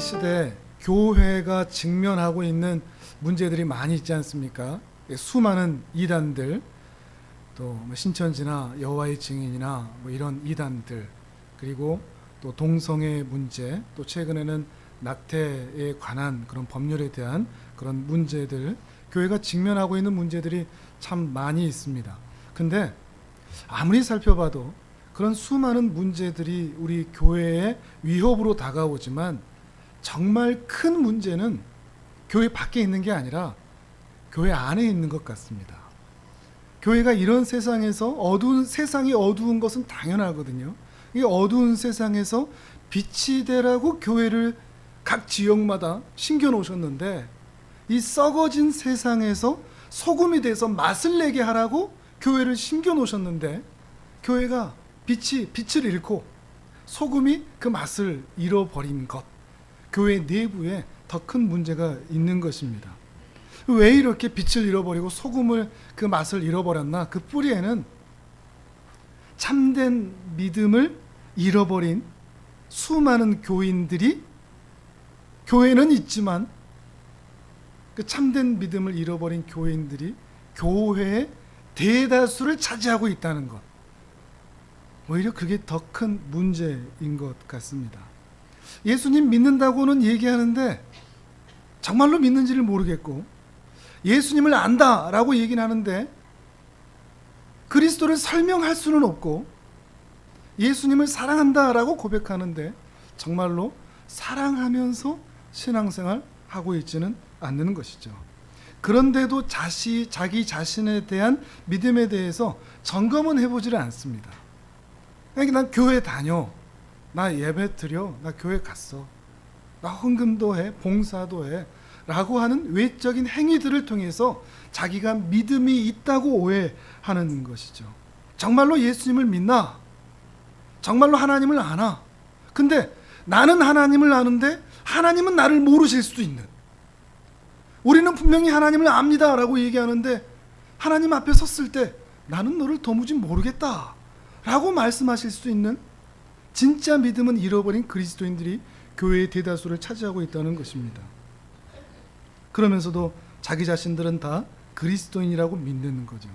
시대에 교회가 직면하고 있는 문제들이 많이 있지 않습니까? 수많은 이단들, 또 신천지나 여호와의 증인이나 이런 이단들, 그리고 또 동성애 문제, 또 최근에는 낙태에 관한 그런 법률에 대한 그런 문제들, 교회가 직면하고 있는 문제들이 참 많이 있습니다. 근데 아무리 살펴봐도 그런 수많은 문제들이 우리 교회에 위협으로 다가오지만 정말 큰 문제는 교회 밖에 있는 게 아니라 교회 안에 있는 것 같습니다. 교회가 이런 세상에서 세상이 어두운 것은 당연하거든요. 이 어두운 세상에서 빛이 되라고 교회를 각 지역마다 심겨 놓으셨는데, 이 썩어진 세상에서 소금이 돼서 맛을 내게 하라고 교회를 심겨 놓으셨는데, 교회가 빛을 잃고 소금이 그 맛을 잃어버린 것, 교회 내부에 더 큰 문제가 있는 것입니다. 왜 이렇게 빛을 잃어버리고 소금을 그 맛을 잃어버렸나? 그 뿌리에는 참된 믿음을 잃어버린 수많은 교인들이, 교회는 있지만 그 참된 믿음을 잃어버린 교인들이 교회의 대다수를 차지하고 있다는 것, 오히려 그게 더 큰 문제인 것 같습니다. 예수님 믿는다고는 얘기하는데 정말로 믿는지를 모르겠고, 예수님을 안다라고 얘기는 하는데 그리스도를 설명할 수는 없고, 예수님을 사랑한다라고 고백하는데 정말로 사랑하면서 신앙생활 하고 있지는 않는 것이죠. 그런데도 자기 자신에 대한 믿음에 대해서 점검은 해보지를 않습니다. 그러니까 난 교회 다녀, 나 예배 드려, 나 교회 갔어, 나 헌금도 해, 봉사도 해 라고 하는 외적인 행위들을 통해서 자기가 믿음이 있다고 오해하는 것이죠. 정말로 예수님을 믿나? 정말로 하나님을 아나? 근데 나는 하나님을 아는데 하나님은 나를 모르실 수도 있는, 우리는 분명히 하나님을 압니다 라고 얘기하는데 하나님 앞에 섰을 때 나는 너를 도무지 모르겠다 라고 말씀하실 수 있는, 진짜 믿음은 잃어버린 그리스도인들이 교회의 대다수를 차지하고 있다는 것입니다. 그러면서도 자기 자신들은 다 그리스도인이라고 믿는 거죠.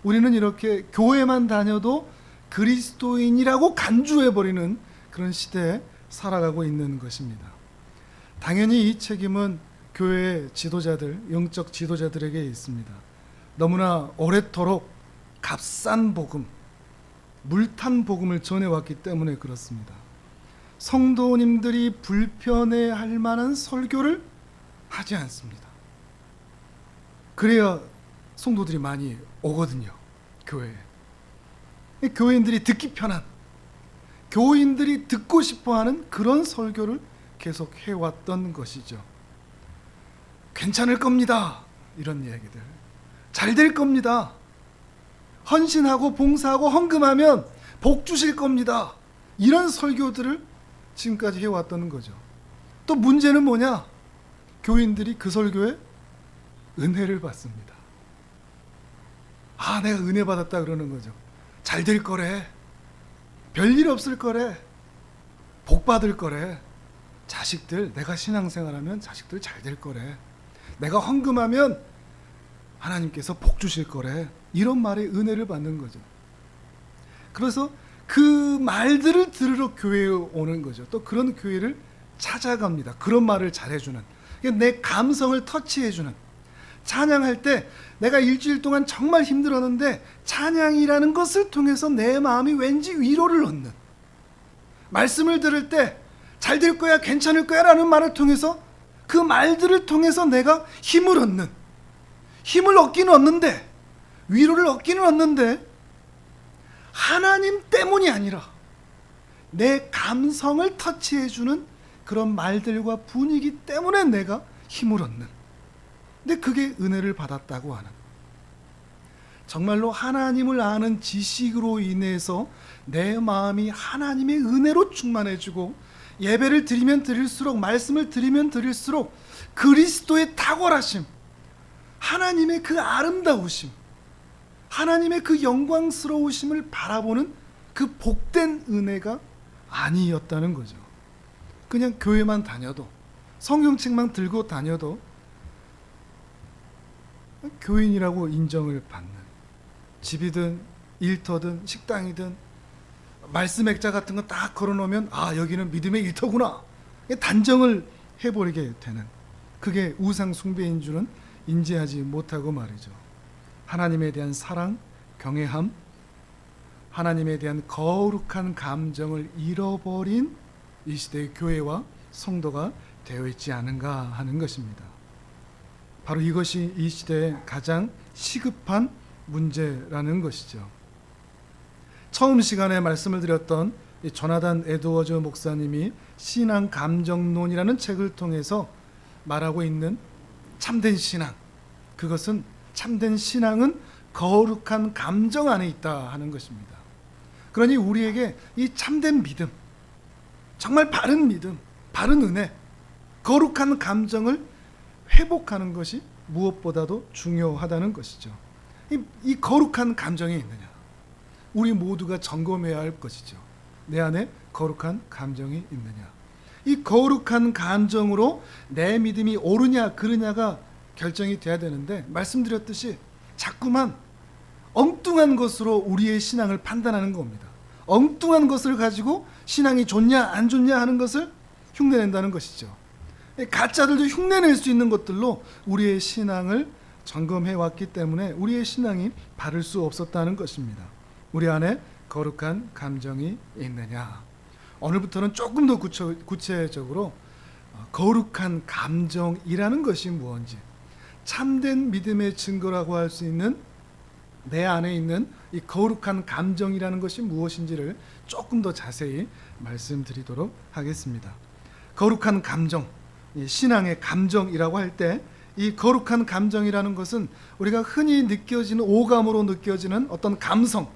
우리는 이렇게 교회만 다녀도 그리스도인이라고 간주해버리는 그런 시대에 살아가고 있는 것입니다. 당연히 이 책임은 교회의 지도자들, 영적 지도자들에게 있습니다. 너무나 오래도록 값싼 복음, 물탄 복음을 전해왔기 때문에 그렇습니다. 성도님들이 불편해할 만한 설교를 하지 않습니다. 그래야 성도들이 많이 오거든요, 교회에. 교인들이 듣기 편한, 교인들이 듣고 싶어하는 그런 설교를 계속 해왔던 것이죠. 괜찮을 겁니다, 이런 얘기들. 잘 될 겁니다. 헌신하고 봉사하고 헌금하면 복 주실 겁니다, 이런 설교들을 지금까지 해왔던 거죠. 또 문제는 뭐냐? 교인들이 그 설교에 은혜를 받습니다. 아, 내가 은혜 받았다 그러는 거죠. 잘 될 거래, 별일 없을 거래, 복 받을 거래, 자식들, 내가 신앙생활하면 자식들 잘 될 거래, 내가 헌금하면 하나님께서 복 주실 거래, 이런 말에 은혜를 받는 거죠. 그래서 그 말들을 들으러 교회에 오는 거죠. 또 그런 교회를 찾아갑니다. 그런 말을 잘해주는, 내 감성을 터치해주는, 찬양할 때 내가 일주일 동안 정말 힘들었는데 찬양이라는 것을 통해서 내 마음이 왠지 위로를 얻는, 말씀을 들을 때 잘 될 거야, 괜찮을 거야 라는 말을 통해서, 그 말들을 통해서 내가 힘을 얻는, 힘을 얻기는 얻는데, 위로를 얻기는 얻는데 하나님 때문이 아니라 내 감성을 터치해주는 그런 말들과 분위기 때문에 내가 힘을 얻는, 근데 그게 은혜를 받았다고 하는, 정말로 하나님을 아는 지식으로 인해서 내 마음이 하나님의 은혜로 충만해지고, 예배를 드리면 드릴수록, 말씀을 드리면 드릴수록 그리스도의 탁월하심, 하나님의 그 아름다우심, 하나님의 그 영광스러우심을 바라보는 그 복된 은혜가 아니었다는 거죠. 그냥 교회만 다녀도, 성경책만 들고 다녀도 교인이라고 인정을 받는, 집이든 일터든 식당이든 말씀 액자 같은 거 딱 걸어놓으면 아, 여기는 믿음의 일터구나, 단정을 해버리게 되는, 그게 우상 숭배인 줄은 인지하지 못하고 말이죠. 하나님에 대한 사랑, 경외함, 하나님에 대한 거룩한 감정을 잃어버린 이 시대의 교회와 성도가 되어 있지 않은가 하는 것입니다. 바로 이것이 이 시대의 가장 시급한 문제라는 것이죠. 처음 시간에 말씀을 드렸던 조나단 에드워즈 목사님이 신앙 감정론이라는 책을 통해서 말하고 있는 참된 신앙, 그것은 참된 신앙은 거룩한 감정 안에 있다 하는 것입니다. 그러니 우리에게 이 참된 믿음, 정말 바른 믿음, 바른 은혜, 거룩한 감정을 회복하는 것이 무엇보다도 중요하다는 것이죠. 이 거룩한 감정이 있느냐, 우리 모두가 점검해야 할 것이죠. 내 안에 거룩한 감정이 있느냐, 이 거룩한 감정으로 내 믿음이 옳으냐 그르냐가 결정이 돼야 되는데, 말씀드렸듯이 자꾸만 엉뚱한 것으로 우리의 신앙을 판단하는 겁니다. 엉뚱한 것을 가지고 신앙이 좋냐 안 좋냐 하는 것을 흉내낸다는 것이죠. 가짜들도 흉내낼 수 있는 것들로 우리의 신앙을 점검해 왔기 때문에 우리의 신앙이 바를 수 없었다는 것입니다. 우리 안에 거룩한 감정이 있느냐, 오늘부터는 조금 더 구체적으로 거룩한 감정이라는 것이 무엇인지, 참된 믿음의 증거라고 할 수 있는 내 안에 있는 이 거룩한 감정이라는 것이 무엇인지를 조금 더 자세히 말씀드리도록 하겠습니다. 거룩한 감정, 신앙의 감정이라고 할 때 이 거룩한 감정이라는 것은 우리가 흔히 느껴지는, 오감으로 느껴지는 어떤 감성,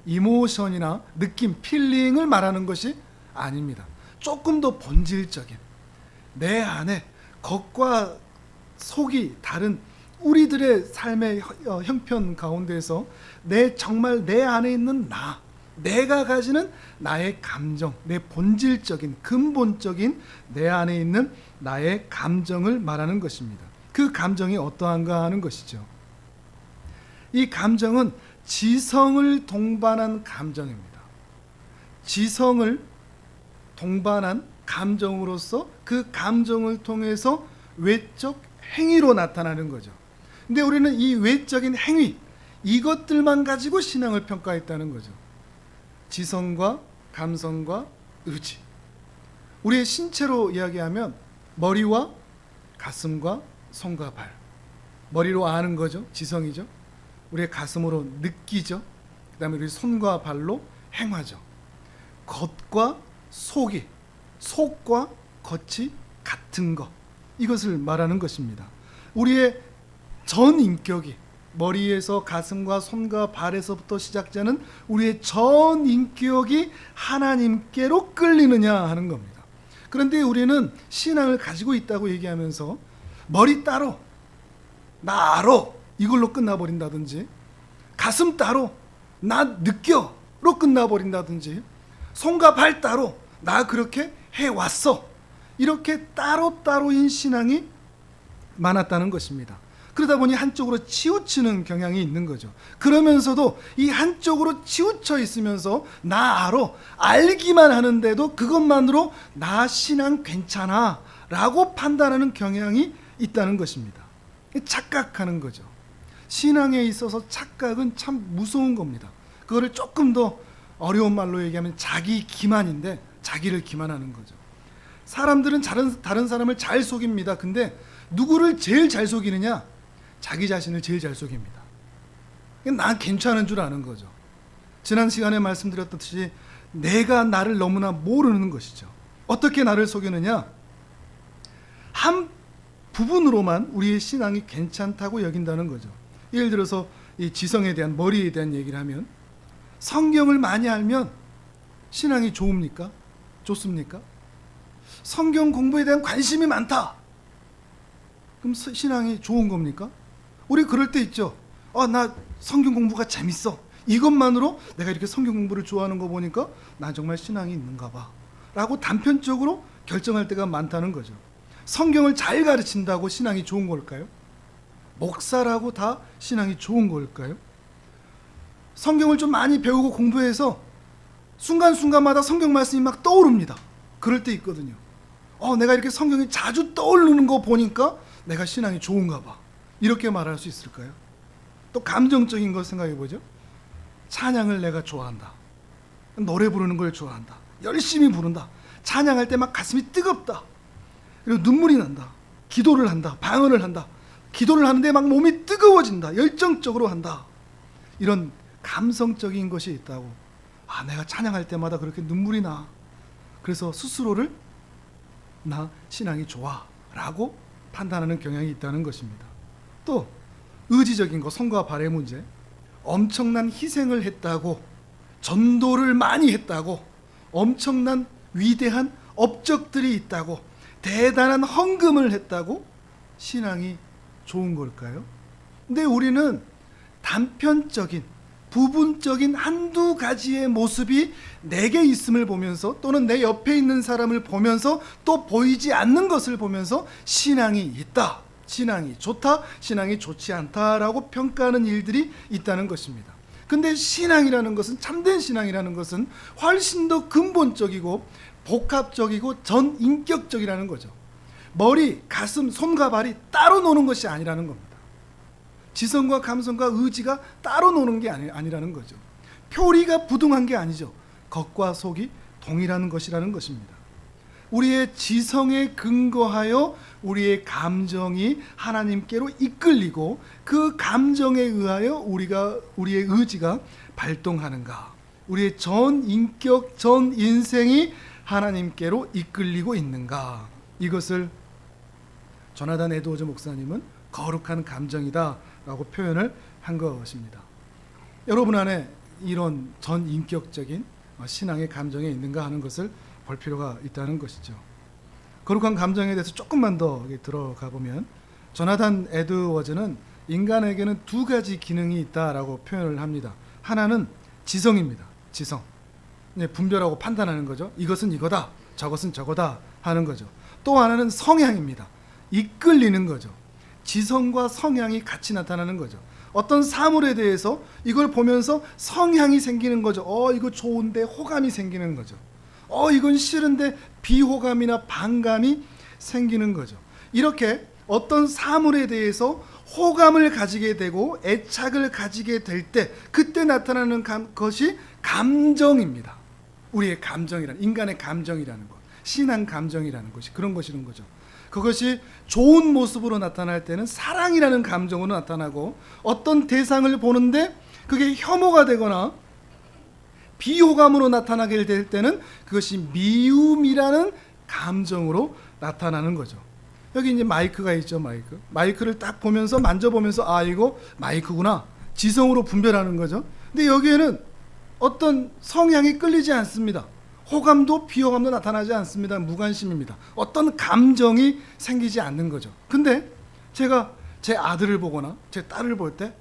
이모션이나 느낌, 필링을 말하는 것이 아닙니다. 조금 더 본질적인, 내 안에 겉과 속이 다른 우리들의 삶의 형편 가운데서 정말 내 안에 있는 내가 가지는 나의 감정, 내 본질적인, 근본적인 내 안에 있는 나의 감정을 말하는 것입니다. 그 감정이 어떠한가 하는 것이죠. 이 감정은 지성을 동반한 감정입니다. 지성을 동반한 감정으로서 그 감정을 통해서 외적 행위로 나타나는 거죠. 근데 우리는 이 외적인 행위, 이것들만 가지고 신앙을 평가했다는 거죠. 지성과 감성과 의지. 우리의 신체로 이야기하면 머리와 가슴과 손과 발. 머리로 아는 거죠. 지성이죠. 우리의 가슴으로 느끼죠. 그 다음에 우리 손과 발로 행하죠. 겉과 속이, 속과 겉이 같은 것, 이것을 말하는 것입니다. 우리의 전 인격이, 머리에서 가슴과 손과 발에서부터 시작되는 우리의 전 인격이 하나님께로 끌리느냐 하는 겁니다. 그런데 우리는 신앙을 가지고 있다고 얘기하면서 머리 따로, 나 알아, 이걸로 끝나버린다든지, 가슴 따로, 나 느껴로 끝나버린다든지, 손과 발 따로, 나 그렇게 해왔어, 이렇게 따로따로인 신앙이 많았다는 것입니다. 그러다 보니 한쪽으로 치우치는 경향이 있는 거죠. 그러면서도 이 한쪽으로 치우쳐 있으면서 나 알기만 하는데도 그것만으로 나 신앙 괜찮아 라고 판단하는 경향이 있다는 것입니다. 착각하는 거죠. 신앙에 있어서 착각은 참 무서운 겁니다. 그거를 조금 더 어려운 말로 얘기하면 자기 기만인데, 자기를 기만하는 거죠. 사람들은 다른 사람을 잘 속입니다. 근데 누구를 제일 잘 속이느냐? 자기 자신을 제일 잘 속입니다. 난 괜찮은 줄 아는 거죠. 지난 시간에 말씀드렸듯이 내가 나를 너무나 모르는 것이죠. 어떻게 나를 속이느냐? 한 부분으로만 우리의 신앙이 괜찮다고 여긴다는 거죠. 예를 들어서 이 지성에 대한, 머리에 대한 얘기를 하면, 성경을 많이 알면 신앙이 좋습니까? 좋습니까? 성경 공부에 대한 관심이 많다, 그럼 신앙이 좋은 겁니까? 우리 그럴 때 있죠. 나 성경 공부가 재밌어, 이것만으로 내가 이렇게 성경 공부를 좋아하는 거 보니까 나 정말 신앙이 있는가 봐 라고 단편적으로 결정할 때가 많다는 거죠. 성경을 잘 가르친다고 신앙이 좋은 걸까요? 목사라고 다 신앙이 좋은 걸까요? 성경을 좀 많이 배우고 공부해서 순간순간마다 성경 말씀이 막 떠오릅니다. 그럴 때 있거든요. 내가 이렇게 성경이 자주 떠오르는 거 보니까 내가 신앙이 좋은가 봐. 이렇게 말할 수 있을까요? 또 감정적인 걸 생각해 보죠. 찬양을 내가 좋아한다. 노래 부르는 걸 좋아한다. 열심히 부른다. 찬양할 때 막 가슴이 뜨겁다. 그리고 눈물이 난다. 기도를 한다. 방언을 한다. 기도를 하는데 막 몸이 뜨거워진다. 열정적으로 한다. 이런 감성적인 것이 있다고. 내가 찬양할 때마다 그렇게 눈물이 나. 그래서 스스로를 나 신앙이 좋아 라고 판단하는 경향이 있다는 것입니다. 또 의지적인 거, 성과 발의 문제. 엄청난 희생을 했다고, 전도를 많이 했다고, 엄청난 위대한 업적들이 있다고, 대단한 헌금을 했다고 신앙이 좋은 걸까요? 근데 우리는 단편적인, 부분적인 한두 가지의 모습이 내게 있음을 보면서, 또는 내 옆에 있는 사람을 보면서, 또 보이지 않는 것을 보면서 신앙이 있다, 신앙이 좋다, 신앙이 좋지 않다라고 평가하는 일들이 있다는 것입니다. 근데 신앙이라는 것은, 참된 신앙이라는 것은 훨씬 더 근본적이고 복합적이고 전인격적이라는 거죠. 머리, 가슴, 손과 발이 따로 노는 것이 아니라는 겁니다. 지성과 감성과 의지가 따로 노는 게 아니라는 거죠. 표리가 부동한 게 아니죠. 겉과 속이 동일한 것이라는 것입니다. 우리의 지성에 근거하여 우리의 감정이 하나님께로 이끌리고, 그 감정에 의하여 우리의 의지가 발동하는가, 우리의 전 인격, 전 인생이 하나님께로 이끌리고 있는가, 이것을 조나단 에드워즈 목사님은 거룩한 감정이다 라고 표현을 한 것입니다. 여러분 안에 이런 전 인격적인 신앙의 감정이 있는가 하는 것을 볼 필요가 있다는 것이죠. 거룩한 감정에 대해서 조금만 더 들어가 보면, 조나단 에드워즈는 인간에게는 두 가지 기능이 있다라고 표현을 합니다. 하나는 지성입니다. 지성. 분별하고 판단하는 거죠. 이것은 이거다, 저것은 저거다 하는 거죠. 또 하나는 성향입니다. 이끌리는 거죠. 지성과 성향이 같이 나타나는 거죠. 어떤 사물에 대해서 이걸 보면서 성향이 생기는 거죠. 이거 좋은데 호감이 생기는 거죠. 이건 싫은데 비호감이나 반감이 생기는 거죠. 이렇게 어떤 사물에 대해서 호감을 가지게 되고 애착을 가지게 될 때, 그때 나타나는 것이 감정입니다. 우리의 감정이라는, 인간의 감정이라는 것, 신앙 감정이라는 것이 그런 것이는 거죠. 그것이 좋은 모습으로 나타날 때는 사랑이라는 감정으로 나타나고, 어떤 대상을 보는데 그게 혐오가 되거나 비호감으로 나타나게 될 때는 그것이 미움이라는 감정으로 나타나는 거죠. 여기 이제 마이크가 있죠. 마이크를 딱 보면서, 만져보면서 이거 마이크구나, 지성으로 분별하는 거죠. 근데 여기에는 어떤 성향이 끌리지 않습니다. 호감도 비호감도 나타나지 않습니다. 무관심입니다. 어떤 감정이 생기지 않는 거죠. 근데 제가 제 아들을 보거나 제 딸을 볼 때,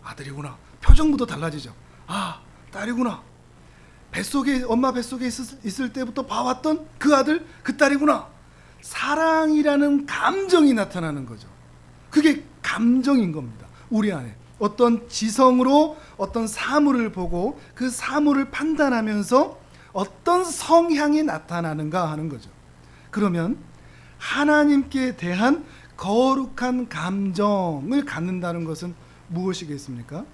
아들이구나, 표정부터 달라지죠. 딸이구나, 엄마 뱃속에 있을 때부터 봐왔던 그 아들, 그 딸이구나. 사랑이라는 감정이 나타나는 거죠. 그게 감정인 겁니다. 우리 안에 어떤 지성으로 어떤 사물을 보고 그 사물을 판단하면서 어떤 성향이 나타나는가 하는 거죠. 그러면 하나님께 대한 거룩한 감정을 갖는다는 것은 무엇이겠습니까?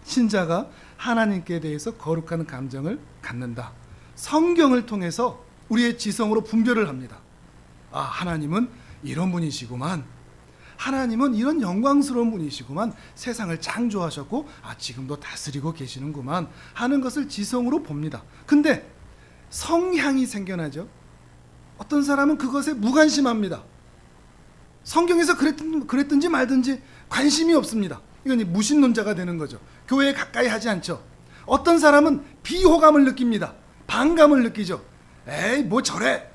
신자가 하나님께 대해서 거룩한 감정을 갖는다. 성경을 통해서 우리의 지성으로 분별을 합니다. 하나님은 이런 분이시구만, 하나님은 이런 영광스러운 분이시구만, 세상을 창조하셨고 지금도 다스리고 계시는구만 하는 것을 지성으로 봅니다. 근데 성향이 생겨나죠. 어떤 사람은 그것에 무관심합니다. 성경에서 그랬든지 말든지 관심이 없습니다. 이건 무신론자가 되는 거죠. 교회에 가까이 하지 않죠. 어떤 사람은 비호감을 느낍니다. 반감을 느끼죠. 뭐 저래.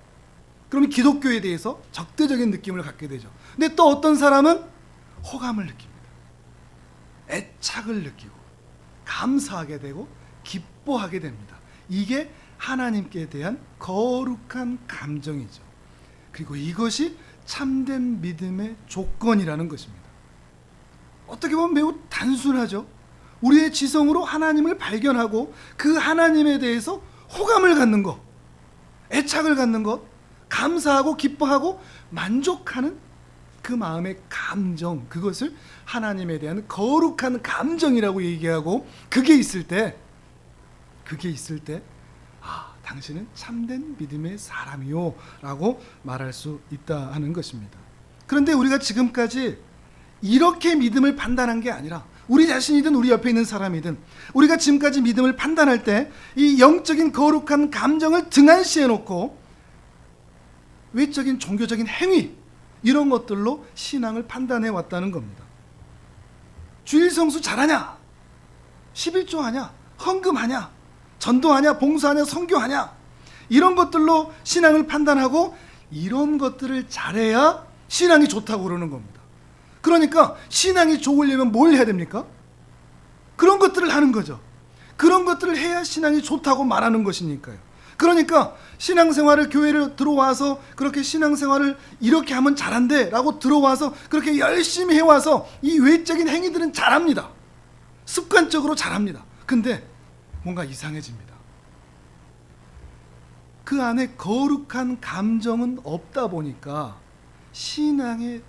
그러면 기독교에 대해서 적대적인 느낌을 갖게 되죠. 근데 또 어떤 사람은 호감을 느낍니다. 애착을 느끼고 감사하게 되고 기뻐하게 됩니다. 이게 하나님께 대한 거룩한 감정이죠. 그리고 이것이 참된 믿음의 조건이라는 것입니다. 어떻게 보면 매우 단순하죠. 우리의 지성으로 하나님을 발견하고 그 하나님에 대해서 호감을 갖는 것, 애착을 갖는 것, 감사하고 기뻐하고 만족하는 그 마음의 감정, 그것을 하나님에 대한 거룩한 감정이라고 얘기하고, 그게 있을 때 당신은 참된 믿음의 사람이요 라고 말할 수 있다 하는 것입니다. 그런데 우리가 지금까지 이렇게 믿음을 판단한 게 아니라, 우리 자신이든 우리 옆에 있는 사람이든 우리가 지금까지 믿음을 판단할 때 이 영적인 거룩한 감정을 등한시해 놓고 외적인 종교적인 행위, 이런 것들로 신앙을 판단해 왔다는 겁니다. 주일 성수 잘하냐? 11조 하냐? 헌금하냐? 전도하냐? 봉사하냐? 선교하냐? 이런 것들로 신앙을 판단하고, 이런 것들을 잘해야 신앙이 좋다고 그러는 겁니다. 그러니까 신앙이 좋으려면 뭘 해야 됩니까? 그런 것들을 하는 거죠. 그런 것들을 해야 신앙이 좋다고 말하는 것이니까요. 그러니까 신앙생활을, 교회를 들어와서 그렇게 신앙생활을 이렇게 하면 잘한대 라고 들어와서 그렇게 열심히 해와서 이 외적인 행위들은 잘합니다. 습관적으로 잘합니다. 근데 뭔가 이상해집니다. 그 안에 거룩한 감정은 없다 보니까 신앙에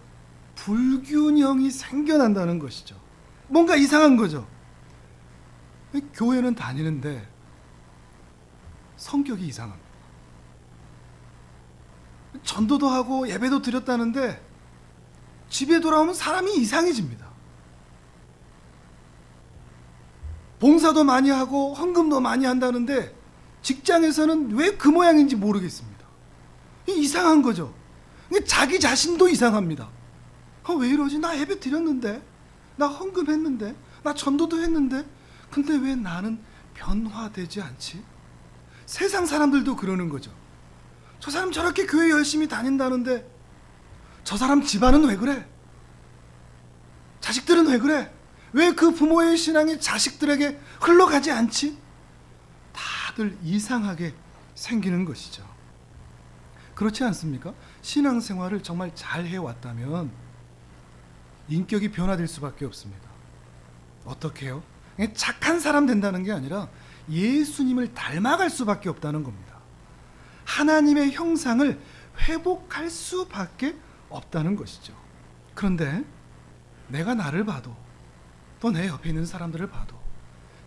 불균형이 생겨난다는 것이죠. 뭔가 이상한 거죠. 교회는 다니는데 성격이 이상합니다. 전도도 하고 예배도 드렸다는데 집에 돌아오면 사람이 이상해집니다. 봉사도 많이 하고 헌금도 많이 한다는데 직장에서는 왜 그 모양인지 모르겠습니다. 이상한 거죠. 자기 자신도 이상합니다. 왜 이러지? 나 예배 드렸는데, 나 헌금했는데, 나 전도도 했는데, 근데 왜 나는 변화되지 않지? 세상 사람들도 그러는 거죠. 저 사람 저렇게 교회 열심히 다닌다는데 저 사람 집안은 왜 그래? 자식들은 왜 그래? 왜 그 부모의 신앙이 자식들에게 흘러가지 않지? 다들 이상하게 생기는 것이죠. 그렇지 않습니까? 신앙생활을 정말 잘 해왔다면 인격이 변화될 수밖에 없습니다. 어떻게 해요? 착한 사람 된다는 게 아니라 예수님을 닮아갈 수밖에 없다는 겁니다. 하나님의 형상을 회복할 수밖에 없다는 것이죠. 그런데 내가 나를 봐도, 또 내 옆에 있는 사람들을 봐도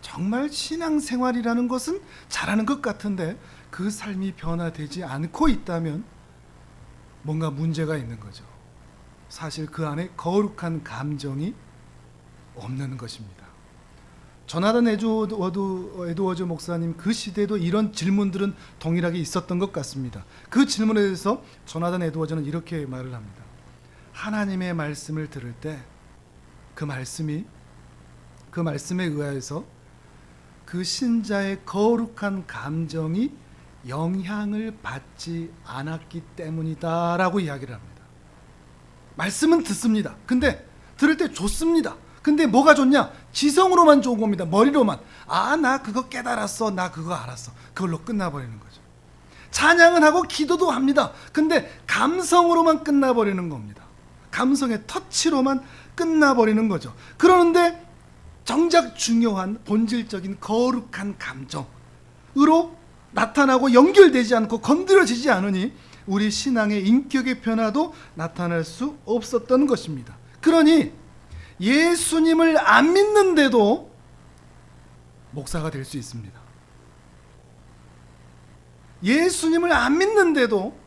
정말 신앙생활이라는 것은 잘하는 것 같은데 그 삶이 변화되지 않고 있다면 뭔가 문제가 있는 거죠. 사실 그 안에 거룩한 감정이 없는 것입니다. 조나단 에드워즈 목사님 그 시대에도 이런 질문들은 동일하게 있었던 것 같습니다. 그 질문에 대해서 조나단 에드워즈는 이렇게 말을 합니다. 하나님의 말씀을 들을 때 그 말씀에 의하여서 그 신자의 거룩한 감정이 영향을 받지 않았기 때문이다라고 이야기를 합니다. 말씀은 듣습니다. 근데 들을 때 좋습니다. 근데 뭐가 좋냐? 지성으로만 좋은 겁니다. 머리로만. 나 그거 깨달았어. 나 그거 알았어. 그걸로 끝나버리는 거죠. 찬양은 하고 기도도 합니다. 근데 감성으로만 끝나버리는 겁니다. 감성의 터치로만 끝나버리는 거죠. 그러는데 정작 중요한 본질적인 거룩한 감정으로 나타나고 연결되지 않고 건드려지지 않으니 우리 신앙의 인격의 변화도 나타날 수 없었던 것입니다. 그러니 예수님을 안 믿는데도 목사가 될 수 있습니다. 예수님을 안 믿는데도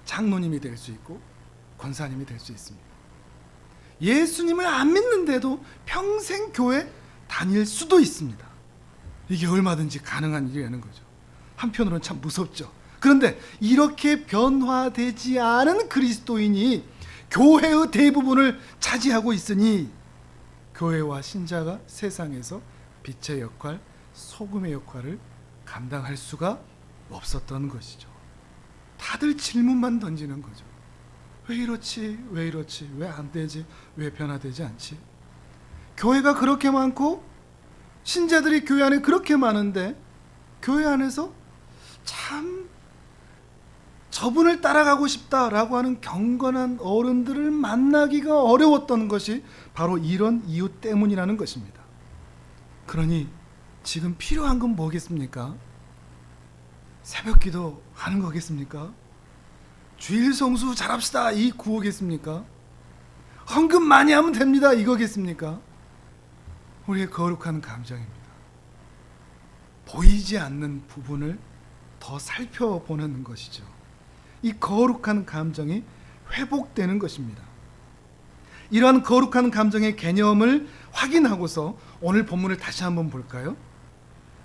장로님이 될 수 있고 권사님이 될 수 있습니다. 예수님을 안 믿는데도 평생 교회 다닐 수도 있습니다. 이게 얼마든지 가능한 일이라는 거죠. 한편으로는 참 무섭죠. 그런데 이렇게 변화되지 않은 그리스도인이 교회의 대부분을 차지하고 있으니 교회와 신자가 세상에서 빛의 역할, 소금의 역할을 감당할 수가 없었던 것이죠. 다들 질문만 던지는 거죠. 왜 이렇지? 왜 이렇지? 왜 안 되지? 왜 변화되지 않지? 교회가 그렇게 많고 신자들이 교회 안에 그렇게 많은데 교회 안에서 참 저분을 따라가고 싶다라고 하는 경건한 어른들을 만나기가 어려웠던 것이 바로 이런 이유 때문이라는 것입니다. 그러니 지금 필요한 건 뭐겠습니까? 새벽기도 하는 거겠습니까? 주일 성수 잘합시다 이 구호겠습니까? 헌금 많이 하면 됩니다 이거겠습니까? 우리의 거룩한 감정입니다. 보이지 않는 부분을 더 살펴보는 것이죠. 이 거룩한 감정이 회복되는 것입니다. 이러한 거룩한 감정의 개념을 확인하고서 오늘 본문을 다시 한번 볼까요?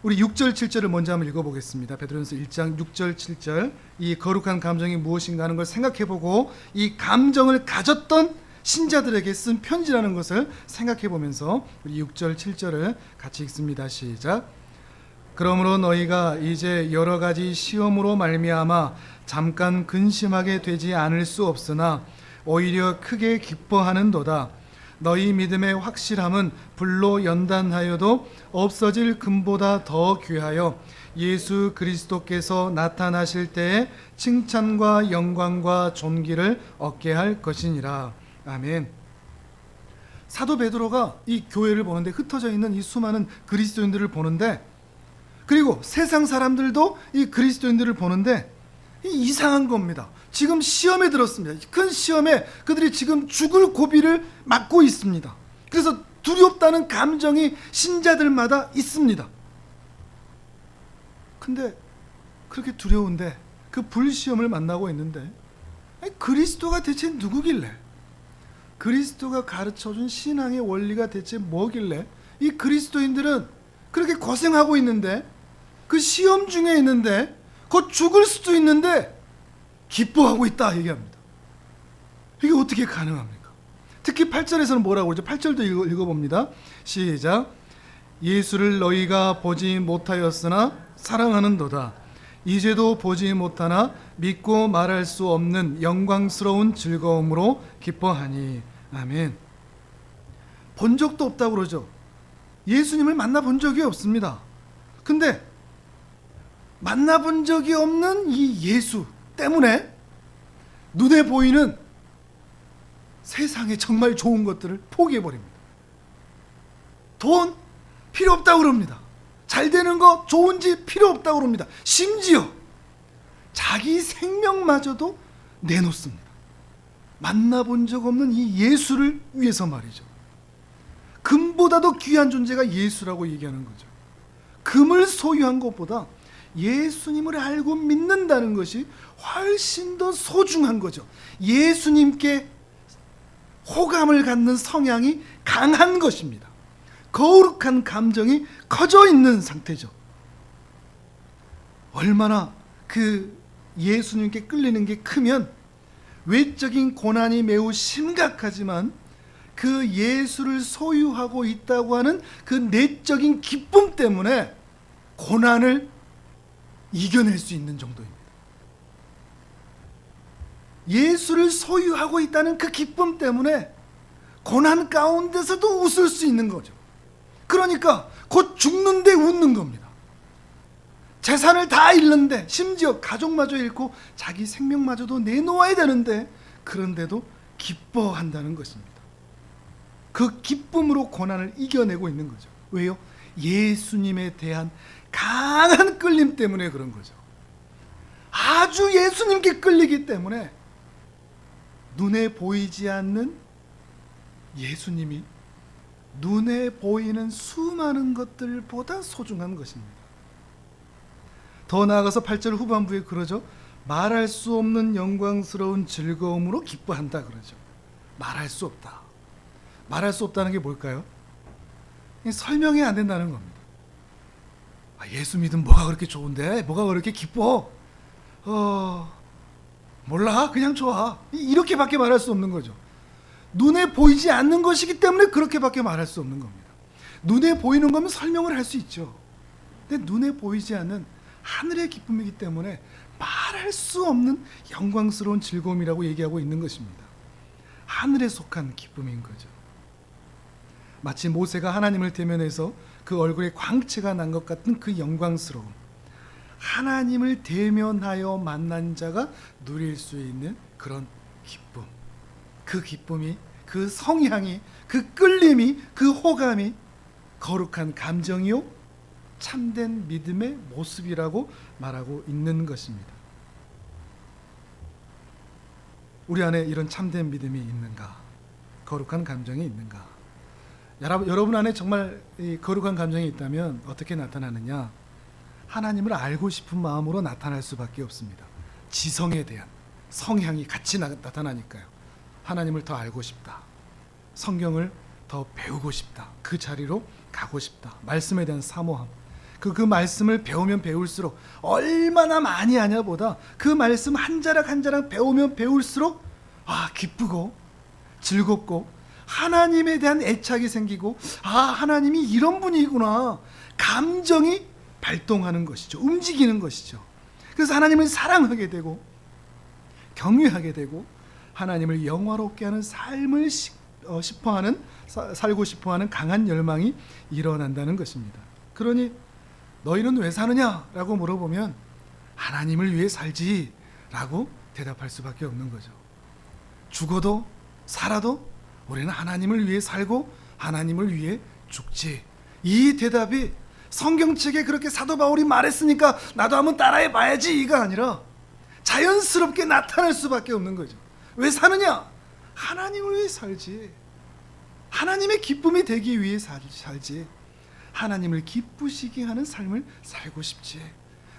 우리 6절 7절을 먼저 한번 읽어보겠습니다. 베드로전서 1장 6절 7절, 이 거룩한 감정이 무엇인가 하는 걸 생각해보고 이 감정을 가졌던 신자들에게 쓴 편지라는 것을 생각해보면서 우리 6절 7절을 같이 읽습니다. 시작. 그러므로 너희가 이제 여러 가지 시험으로 말미암아 잠깐 근심하게 되지 않을 수 없으나 오히려 크게 기뻐하는도다. 너희 믿음의 확실함은 불로 연단하여도 없어질 금보다 더 귀하여 예수 그리스도께서 나타나실 때에 칭찬과 영광과 존귀를 얻게 할 것이니라. 아멘. 사도 베드로가 이 교회를 보는데, 흩어져 있는 이 수많은 그리스도인들을 보는데, 그리고 세상 사람들도 이 그리스도인들을 보는데 이상한 겁니다. 지금 시험에 들었습니다. 큰 시험에 그들이 지금 죽을 고비를 맞고 있습니다. 그래서 두렵다는 감정이 신자들마다 있습니다. 근데 그렇게 두려운데 그 불시험을 만나고 있는데, 그리스도가 대체 누구길래, 그리스도가 가르쳐준 신앙의 원리가 대체 뭐길래 이 그리스도인들은 그렇게 고생하고 있는데, 그 시험 중에 있는데, 곧 죽을 수도 있는데 기뻐하고 있다 얘기합니다. 이게 어떻게 가능합니까? 특히 8절에서는 뭐라고 그러죠? 8절도 읽어봅니다. 시작. 예수를 너희가 보지 못하였으나 사랑하는도다. 이제도 보지 못하나 믿고 말할 수 없는 영광스러운 즐거움으로 기뻐하니. 아멘. 본 적도 없다고 그러죠. 예수님을 만나본 적이 없습니다. 근데 만나본 적이 없는 이 예수 때문에 눈에 보이는 세상에 정말 좋은 것들을 포기해버립니다. 돈 필요 없다고 그럽니다. 잘 되는 거 좋은지 필요 없다고 그럽니다. 심지어 자기 생명마저도 내놓습니다. 만나본 적 없는 이 예수를 위해서 말이죠. 금보다도 귀한 존재가 예수라고 얘기하는 거죠. 금을 소유한 것보다 예수님을 알고 믿는다는 것이 훨씬 더 소중한 거죠. 예수님께 호감을 갖는 성향이 강한 것입니다. 거룩한 감정이 커져 있는 상태죠. 얼마나 그 예수님께 끌리는 게 크면 외적인 고난이 매우 심각하지만 그 예수를 소유하고 있다고 하는 그 내적인 기쁨 때문에 고난을 이겨낼 수 있는 정도입니다. 예수를 소유하고 있다는 그 기쁨 때문에 고난 가운데서도 웃을 수 있는 거죠. 그러니까 곧 죽는데 웃는 겁니다. 재산을 다 잃는데, 심지어 가족마저 잃고 자기 생명마저도 내놓아야 되는데, 그런데도 기뻐한다는 것입니다. 그 기쁨으로 고난을 이겨내고 있는 거죠. 왜요? 예수님에 대한 강한 끌림 때문에 그런 거죠. 아주 예수님께 끌리기 때문에 눈에 보이지 않는 예수님이 눈에 보이는 수많은 것들보다 소중한 것입니다. 더 나아가서 8절 후반부에 그러죠. 말할 수 없는 영광스러운 즐거움으로 기뻐한다 그러죠. 말할 수 없다. 말할 수 없다는 게 뭘까요? 설명이 안 된다는 겁니다. 예수 믿으면 뭐가 그렇게 좋은데? 뭐가 그렇게 기뻐? 몰라, 그냥 좋아. 이렇게밖에 말할 수 없는 거죠. 눈에 보이지 않는 것이기 때문에 그렇게밖에 말할 수 없는 겁니다. 눈에 보이는 거면 설명을 할 수 있죠. 근데 눈에 보이지 않는 하늘의 기쁨이기 때문에 말할 수 없는 영광스러운 즐거움이라고 얘기하고 있는 것입니다. 하늘에 속한 기쁨인 거죠. 마치 모세가 하나님을 대면해서 그 얼굴에 광채가 난 것 같은 그 영광스러움, 하나님을 대면하여 만난 자가 누릴 수 있는 그런 기쁨, 그 기쁨이, 그 성향이, 그 끌림이, 그 호감이 거룩한 감정이요 참된 믿음의 모습이라고 말하고 있는 것입니다. 우리 안에 이런 참된 믿음이 있는가? 거룩한 감정이 있는가? 여러분 안에 정말 이 거룩한 감정이 있다면 어떻게 나타나느냐? 하나님을 알고 싶은 마음으로 나타날 수밖에 없습니다. 지성에 대한 성향이 같이 나타나니까요. 하나님을 더 알고 싶다. 성경을 더 배우고 싶다. 그 자리로 가고 싶다. 말씀에 대한 사모함. 그 말씀을 배우면 배울수록 얼마나 많이 아냐보다 그 말씀 한 자락 한 자락 배우면 배울수록 기쁘고 즐겁고 하나님에 대한 애착이 생기고 하나님이 이런 분이구나. 감정이 발동하는 것이죠. 움직이는 것이죠. 그래서 하나님을 사랑하게 되고 경외하게 되고 하나님을 영화롭게 하는 삶을 살고 싶어하는 강한 열망이 일어난다는 것입니다. 그러니 너희는 왜 사느냐라고 물어보면 하나님을 위해 살지라고 대답할 수밖에 없는 거죠. 죽어도 살아도 우리는 하나님을 위해 살고 하나님을 위해 죽지. 이 대답이 성경책에 그렇게 사도 바울이 말했으니까 나도 한번 따라해 봐야지 이가 아니라 자연스럽게 나타날 수밖에 없는 거죠. 왜 사느냐? 하나님을 위해 살지. 하나님의 기쁨이 되기 위해 살지. 하나님을 기쁘시게 하는 삶을 살고 싶지.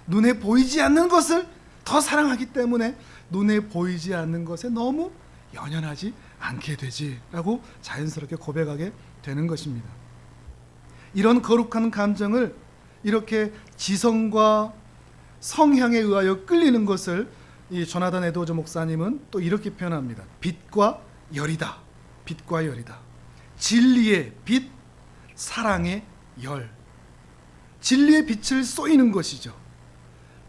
눈에 보이지 않는 것을 더 사랑하기 때문에 눈에 보이지 않는 것에 너무 연연하지 않게 되지라고 자연스럽게 고백하게 되는 것입니다. 이런 거룩한 감정을 이렇게 지성과 성향에 의하여 끌리는 것을 이 조나단 에드워즈 목사님은 또 이렇게 표현합니다. 빛과 열이다. 빛과 열이다. 진리의 빛, 사랑의 열. 진리의 빛을 쏘이는 것이죠.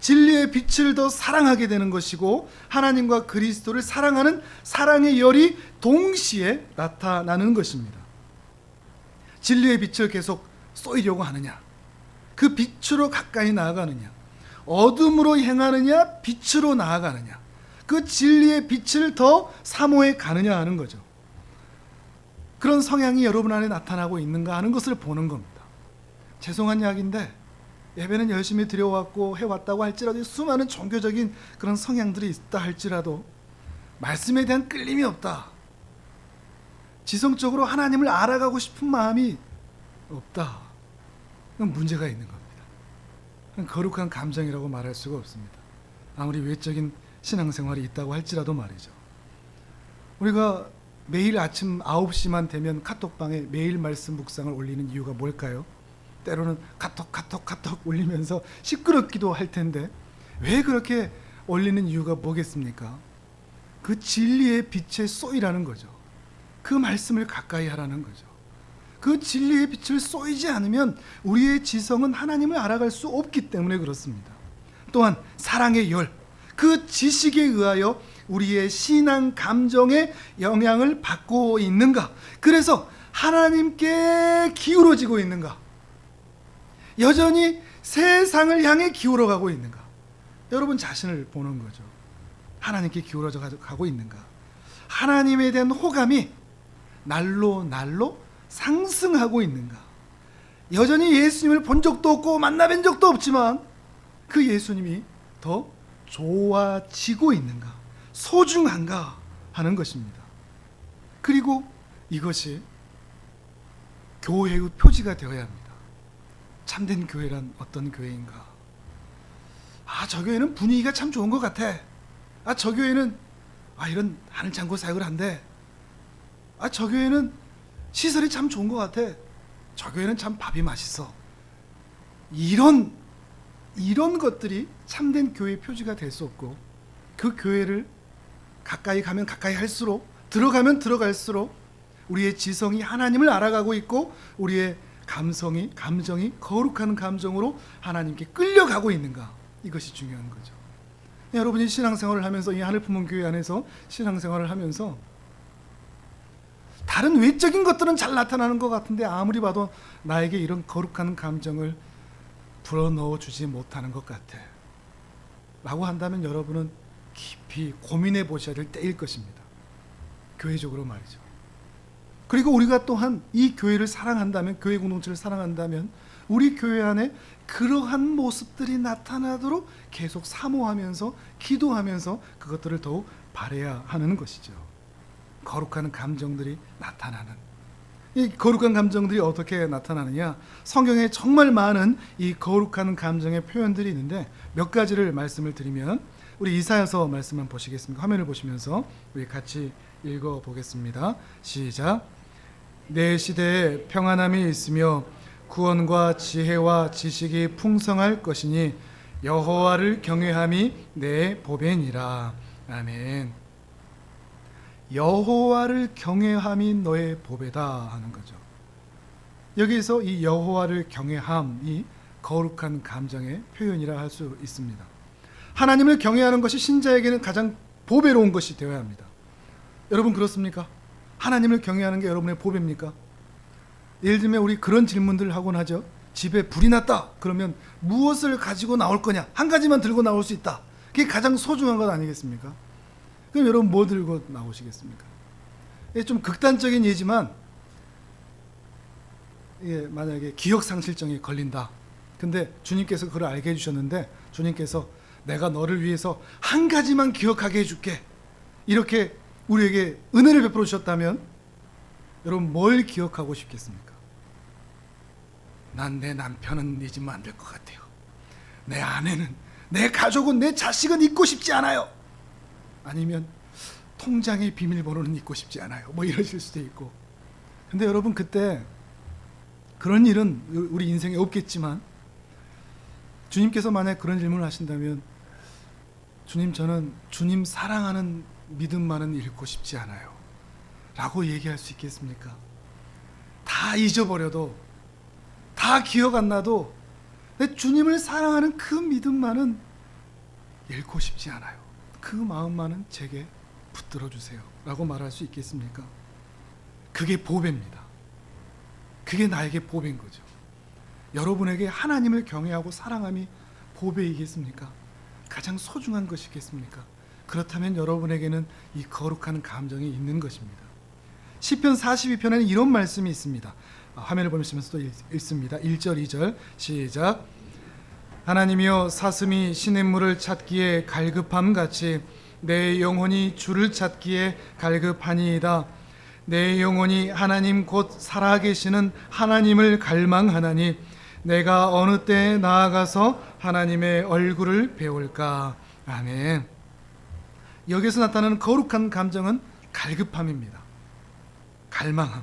진리의 빛을 더 사랑하게 되는 것이고 하나님과 그리스도를 사랑하는 사랑의 열이 동시에 나타나는 것입니다. 진리의 빛을 계속 쏘이려고 하느냐, 그 빛으로 가까이 나아가느냐, 어둠으로 행하느냐, 빛으로 나아가느냐, 그 진리의 빛을 더 사모해 가느냐 하는 거죠. 그런 성향이 여러분 안에 나타나고 있는가 하는 것을 보는 겁니다. 죄송한 이야기인데 예배는 열심히 드려왔고 해왔다고 할지라도 수많은 종교적인 그런 성향들이 있다 할지라도 말씀에 대한 끌림이 없다. 지성적으로 하나님을 알아가고 싶은 마음이 없다. 그건 문제가 있는 겁니다. 그건 거룩한 감정이라고 말할 수가 없습니다. 아무리 외적인 신앙생활이 있다고 할지라도 말이죠. 우리가 매일 아침 9시만 되면 카톡방에 매일 말씀 묵상을 올리는 이유가 뭘까요? 때로는 카톡 올리면서 시끄럽기도 할 텐데 왜 그렇게 올리는 이유가 뭐겠습니까? 그 진리의 빛에 쏘이라는 거죠. 그 말씀을 가까이 하라는 거죠. 그 진리의 빛을 쏘이지 않으면 우리의 지성은 하나님을 알아갈 수 없기 때문에 그렇습니다. 또한 사랑의 열, 그 지식에 의하여 우리의 신앙 감정의 영향을 받고 있는가? 그래서 하나님께 기울어지고 있는가? 여전히 세상을 향해 기울어가고 있는가? 여러분 자신을 보는 거죠. 하나님께 기울어져 가고 있는가? 하나님에 대한 호감이 날로 상승하고 있는가? 여전히 예수님을 본 적도 없고 만나뵌 적도 없지만 그 예수님이 더 좋아지고 있는가? 소중한가? 하는 것입니다. 그리고 이것이 교회의 표지가 되어야 합니다. 참된 교회란 어떤 교회인가? 저 교회는 분위기가 참 좋은 것 같아. 저 교회는 이런 하늘창고 사역을 한대. 저 교회는 시설이 참 좋은 것 같아. 저 교회는 참 밥이 맛있어. 이런 것들이 참된 교회의 표지가 될 수 없고 그 교회를 가까이 가면 가까이 할수록 들어가면 들어갈수록 우리의 지성이 하나님을 알아가고 있고 우리의 감정이 거룩한 감정으로 하나님께 끌려가고 있는가? 이것이 중요한 거죠. 여러분이 신앙생활을 하면서 이 하늘 품은 교회 안에서 신앙생활을 하면서 다른 외적인 것들은 잘 나타나는 것 같은데 아무리 봐도 나에게 이런 거룩한 감정을 불어넣어 주지 못하는 것 같아. 라고 한다면 여러분은 깊이 고민해 보셔야 될 때일 것입니다. 교회적으로 말이죠. 그리고 우리가 또한 이 교회를 사랑한다면, 교회 공동체를 사랑한다면 우리 교회 안에 그러한 모습들이 나타나도록 계속 사모하면서 기도하면서 그것들을 더욱 바라야 하는 것이죠. 거룩한 감정들이 나타나는, 이 거룩한 감정들이 어떻게 나타나느냐, 성경에 정말 많은 이 거룩한 감정의 표현들이 있는데 몇 가지를 말씀을 드리면, 우리 이사야서 말씀만 보시겠습니까? 화면을 보시면서 우리 같이 읽어보겠습니다. 시작. 내 시대에 평안함이 있으며 구원과 지혜와 지식이 풍성할 것이니 여호와를 경외함이 내 보배니라. 아멘. 여호와를 경외함이 너의 보배다 하는 거죠. 여기서 이 여호와를 경외함이 거룩한 감정의 표현이라 할 수 있습니다. 하나님을 경외하는 것이 신자에게는 가장 보배로운 것이 되어야 합니다. 여러분 그렇습니까? 하나님을 경외하는 게 여러분의 보배입니까? 예를 들면 우리 그런 질문들을 하곤 하죠. 집에 불이 났다. 그러면 무엇을 가지고 나올 거냐? 한 가지만 들고 나올 수 있다. 그게 가장 소중한 것 아니겠습니까? 그럼 여러분 뭐 들고 나오시겠습니까? 좀 극단적인 예지만, 만약에 기억상실증에 걸린다. 근데 주님께서 그걸 알게 해주셨는데 주님께서 내가 너를 위해서 한 가지만 기억하게 해줄게, 이렇게 우리에게 은혜를 베풀어 주셨다면 여러분 뭘 기억하고 싶겠습니까? 난 내 남편은 잊으면 안 될 것 같아요. 내 아내는, 내 가족은, 내 자식은 잊고 싶지 않아요. 아니면 통장의 비밀번호는 잊고 싶지 않아요. 뭐 이러실 수도 있고. 근데 여러분 그때 그런 일은 우리 인생에 없겠지만 주님께서 만약 그런 질문을 하신다면, 주님 저는 주님 사랑하는 믿음만은 잃고 싶지 않아요 라고 얘기할 수 있겠습니까? 다 잊어버려도, 다 기억 안 나도 내 주님을 사랑하는 그 믿음만은 잃고 싶지 않아요. 그 마음만은 제게 붙들어 주세요 라고 말할 수 있겠습니까? 그게 보배입니다. 그게 나에게 보배인 거죠. 여러분에게 하나님을 경외하고 사랑함이 보배이겠습니까? 가장 소중한 것이겠습니까? 그렇다면 여러분에게는 이 거룩한 감정이 있는 것입니다. 시편 42편에는 이런 말씀이 있습니다. 화면을 보시면서 또 읽습니다. 1절 2절 시작. 하나님이여 사슴이 시냇물을 찾기에 갈급함같이 내 영혼이 주를 찾기에 갈급하니이다. 내 영혼이 하나님 곧 살아계시는 하나님을 갈망하나니 내가 어느 때에 나아가서 하나님의 얼굴을 배울까. 아멘. 여기서 나타나는 거룩한 감정은 갈급함입니다. 갈망함.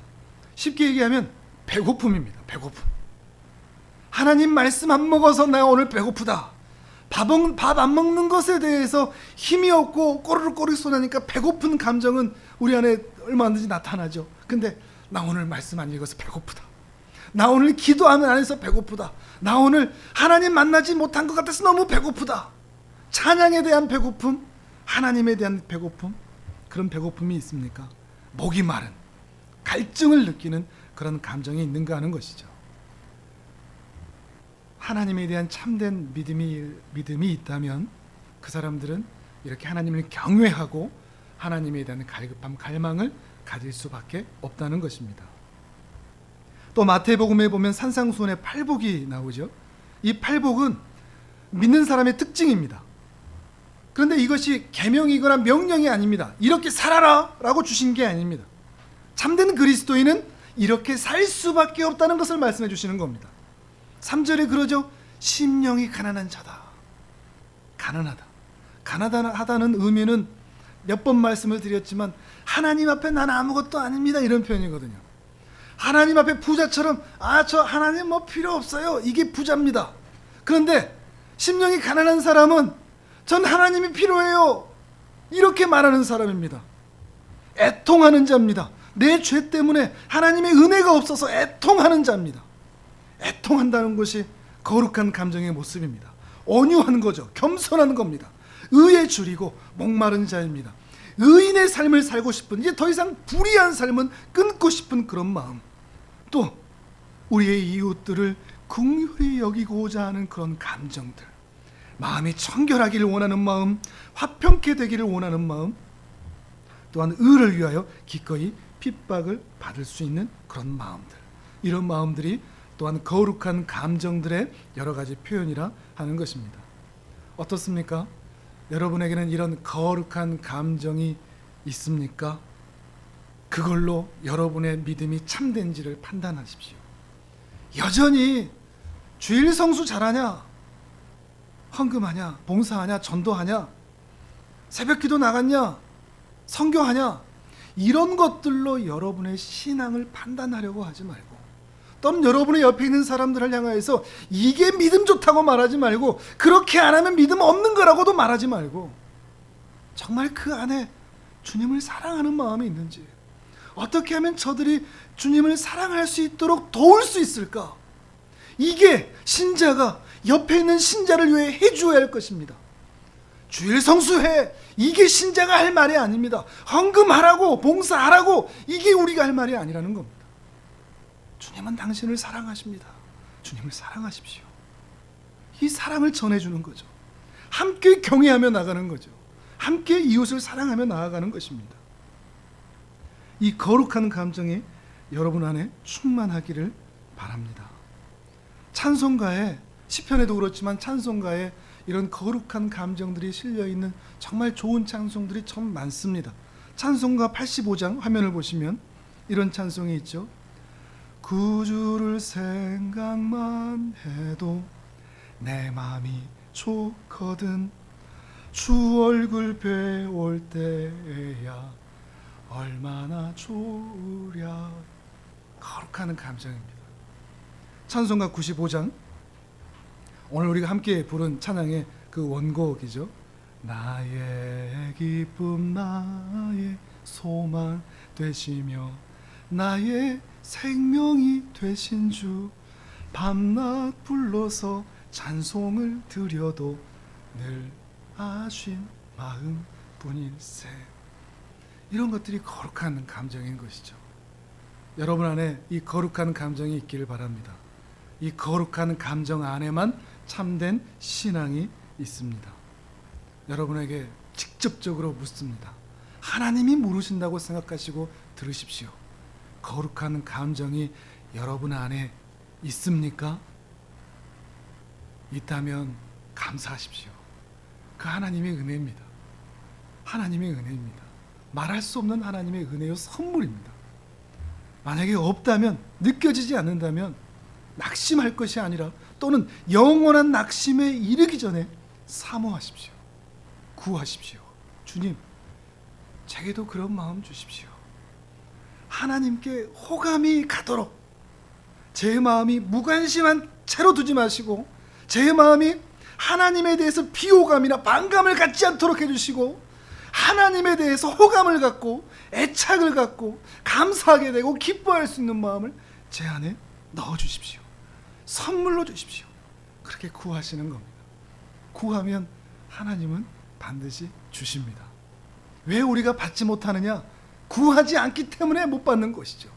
쉽게 얘기하면 배고픔입니다. 배고픔. 하나님 말씀 안 먹어서 내가 오늘 배고프다. 밥 안 먹는 것에 대해서 힘이 없고 꼬르륵꼬르륵 소리나니까 배고픈 감정은 우리 안에 얼마든지 나타나죠. 근데 나 오늘 말씀 안 읽어서 배고프다. 나 오늘 기도하면 안 해서 배고프다. 나 오늘 하나님 만나지 못한 것 같아서 너무 배고프다. 찬양에 대한 배고픔, 하나님에 대한 배고픔, 그런 배고픔이 있습니까? 목이 마른, 갈증을 느끼는 그런 감정이 있는가 하는 것이죠. 하나님에 대한 참된 믿음이 있다면 그 사람들은 이렇게 하나님을 경외하고 하나님에 대한 갈급함, 갈망을 가질 수밖에 없다는 것입니다. 또 마태복음에 보면 산상수훈의 팔복이 나오죠. 이 팔복은 믿는 사람의 특징입니다. 그런데 이것이 계명이거나 명령이 아닙니다. 이렇게 살아라 라고 주신 게 아닙니다. 참된 그리스도인은 이렇게 살 수밖에 없다는 것을 말씀해 주시는 겁니다. 3절에 그러죠. 심령이 가난한 자다. 가난하다는 의미는 몇 번 말씀을 드렸지만 하나님 앞에 나는 아무것도 아닙니다 이런 표현이거든요. 하나님 앞에 부자처럼 저 하나님 뭐 필요 없어요, 이게 부자입니다. 그런데 심령이 가난한 사람은 전 하나님이 필요해요 이렇게 말하는 사람입니다. 애통하는 자입니다. 내 죄 때문에 하나님의 은혜가 없어서 애통하는 자입니다. 애통한다는 것이 거룩한 감정의 모습입니다. 온유한 거죠. 겸손한 겁니다. 의에 줄이고 목마른 자입니다. 의인의 삶을 살고 싶은, 이제 더 이상 불의한 삶은 끊고 싶은 그런 마음, 또 우리의 이웃들을 긍휼히 여기고자 하는 그런 감정들, 마음이 청결하기를 원하는 마음, 화평케 되기를 원하는 마음, 또한 의를 위하여 기꺼이 핍박을 받을 수 있는 그런 마음들, 이런 마음들이 또한 거룩한 감정들의 여러 가지 표현이라 하는 것입니다. 어떻습니까? 여러분에게는 이런 거룩한 감정이 있습니까? 그걸로 여러분의 믿음이 참된지를 판단하십시오. 여전히 주일 성수 잘하냐? 헌금하냐? 봉사하냐? 전도하냐? 새벽기도 나갔냐? 선교하냐? 이런 것들로 여러분의 신앙을 판단하려고 하지 말고, 또는 여러분의 옆에 있는 사람들을 향하여서 이게 믿음 좋다고 말하지 말고, 그렇게 안 하면 믿음 없는 거라고도 말하지 말고, 정말 그 안에 주님을 사랑하는 마음이 있는지, 어떻게 하면 저들이 주님을 사랑할 수 있도록 도울 수 있을까? 이게 신자가 옆에 있는 신자를 위해 해주어야 할 것입니다. 주일 성수해, 이게 신자가 할 말이 아닙니다. 헌금하라고, 봉사하라고, 이게 우리가 할 말이 아니라는 겁니다. 주님은 당신을 사랑하십니다. 주님을 사랑하십시오. 이 사랑을 전해주는 거죠. 함께 경외하며 나가는 거죠. 함께 이웃을 사랑하며 나아가는 것입니다. 이 거룩한 감정이 여러분 안에 충만하기를 바랍니다. 찬송가에, 시편에도 그렇지만 찬송가에 이런 거룩한 감정들이 실려있는 정말 좋은 찬송들이 참 많습니다. 찬송가 85장 화면을 보시면 이런 찬송이 있죠. 구주를 생각만 해도 내 마음이 좋거든, 주 얼굴 뵈올 때야 얼마나 좋으랴. 거룩한 감정입니다. 찬송가 95장, 오늘 우리가 함께 부른 찬양의 그 원곡이죠. 나의 기쁨 나의 소망 되시며 나의 생명이 되신 주, 밤낮 불러서 찬송을 드려도 늘 아신 마음뿐일세. 이런 것들이 거룩한 감정인 것이죠. 여러분 안에 이 거룩한 감정이 있기를 바랍니다. 이 거룩한 감정 안에만 참된 신앙이 있습니다. 여러분에게 직접적으로 묻습니다. 하나님이 모르신다고 생각하시고 들으십시오. 거룩한 감정이 여러분 안에 있습니까? 있다면 감사하십시오. 그 하나님의 은혜입니다. 하나님의 은혜입니다. 말할 수 없는 하나님의 은혜요 선물입니다. 만약에 없다면, 느껴지지 않는다면 낙심할 것이 아니라, 또는 영원한 낙심에 이르기 전에 사모하십시오. 구하십시오. 주님, 제게도 그런 마음 주십시오. 하나님께 호감이 가도록 제 마음이 무관심한 채로 두지 마시고, 제 마음이 하나님에 대해서 비호감이나 반감을 갖지 않도록 해주시고, 하나님에 대해서 호감을 갖고 애착을 갖고 감사하게 되고 기뻐할 수 있는 마음을 제 안에 넣어주십시오. 선물로 주십시오. 그렇게 구하시는 겁니다. 구하면 하나님은 반드시 주십니다. 왜 우리가 받지 못하느냐? 구하지 않기 때문에 못 받는 것이죠.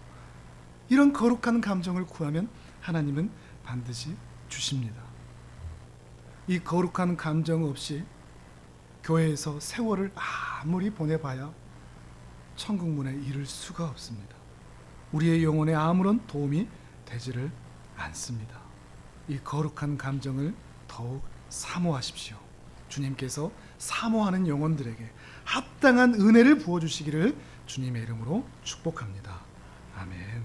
이런 거룩한 감정을 구하면 하나님은 반드시 주십니다. 이 거룩한 감정 없이 교회에서 세월을 아무리 보내봐야 천국 문에 이를 수가 없습니다. 우리의 영혼에 아무런 도움이 되지를 않습니다. 이 거룩한 감정을 더욱 사모하십시오. 주님께서 사모하는 영혼들에게 합당한 은혜를 부어주시기를 주님의 이름으로 축복합니다. 아멘.